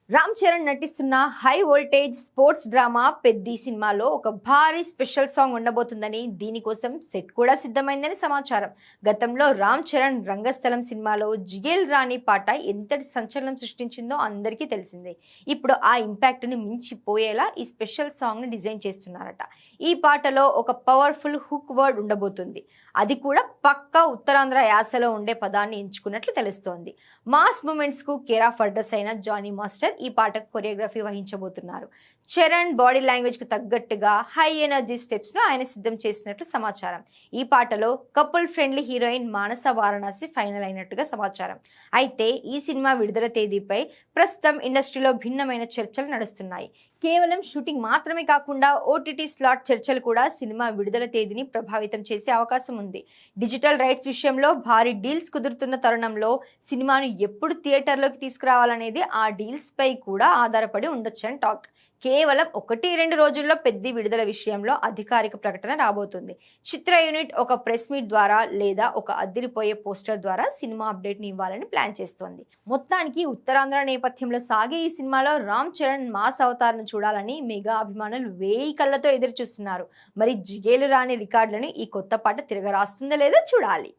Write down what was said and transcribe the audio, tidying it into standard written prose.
రామ్ చరణ్ నటిస్తున్న high voltage sports drama Peddi సినిమాలో ఒక భారీ స్పెషల్ సాంగ్ ఉండబోతుందని, దీనికోసం సెట్ కూడా సిద్ధమైందని సమాచారం. గతంలో రామ్ చరణ్ రంగస్థలం సినిమాలో జిగేల్ రాణి పాట ఎంతటి సంచలనం సృష్టించిందో అందరికీ తెలిసిందే. ఇప్పుడు ఆ ఇంపాక్ట్ ని మించిపోయేలా ఈ స్పెషల్ సాంగ్ ని డిజైన్ చేస్తున్నారట. ఈ పాటలో ఒక పవర్ఫుల్ హుక్ వర్డ్ ఉండబోతుంది. అది కూడా పక్కా ఉత్తరాంధ్ర యాసలో ఉండే పదాన్ని ఎంచుకున్నట్లు తెలుస్తోంది. మాస్ మూమెంట్స్ కు కేర్ ఆఫ్ అడ్రస్ అయిన జానీ మాస్టర్ ఈ పాటకు కొరియోగ్రఫీ వహించబోతున్నారు. చరణ్ బాడీ లాంగ్వేజ్ కు తగ్గట్టుగా హై ఎనర్జీ స్టెప్స్ ను ఆయన సిద్ధం చేసినట్లు సమాచారం. ఈ పాటలో కపుల్ ఫ్రెండ్లీ హీరోయిన్ మానస వారణాసి ఫైనల్ అయినట్టుగా సమాచారం. అయితే ఈ సినిమా విడుదల తేదీపై ప్రస్తుతం ఇండస్ట్రీలో భిన్నమైన చర్చలు నడుస్తున్నాయి. కేవలం షూటింగ్ మాత్రమే కాకుండా ఓటీటీ స్లాట్ చర్చలు కూడా సినిమా విడుదల తేదీని ప్రభావితం చేసే అవకాశం ఉంది. డిజిటల్ రైట్స్ విషయంలో భారీ డీల్స్ కుదురుతున్న తరుణంలో సినిమాను ఎప్పుడు థియేటర్లోకి తీసుకురావాలనేది ఆ డీల్స్ పై కూడా ఆధారపడి ఉండొచ్చని టాక్. కేవలం 1-2 రోజుల్లో పెద్ద విడుదల విషయంలో అధికారిక ప్రకటన రాబోతుంది. చిత్ర యూనిట్ ఒక ప్రెస్ మీట్ ద్వారా లేదా ఒక అదిరిపోయే పోస్టర్ ద్వారా సినిమా అప్డేట్ ని ఇవ్వాలని ప్లాన్ చేస్తోంది. మొత్తానికి ఉత్తరాంధ్ర నేపథ్యంలో సాగే ఈ సినిమాలో రామ్ చరణ్ మాస్ అవతారం చూడాలని మెగా అభిమానులు 1000 కళ్ళతో ఎదురు చూస్తున్నారు. మరి జిగేలు రాని రికార్డులను ఈ కొత్త పాట తిరగరాస్తుందో లేదో చూడాలి.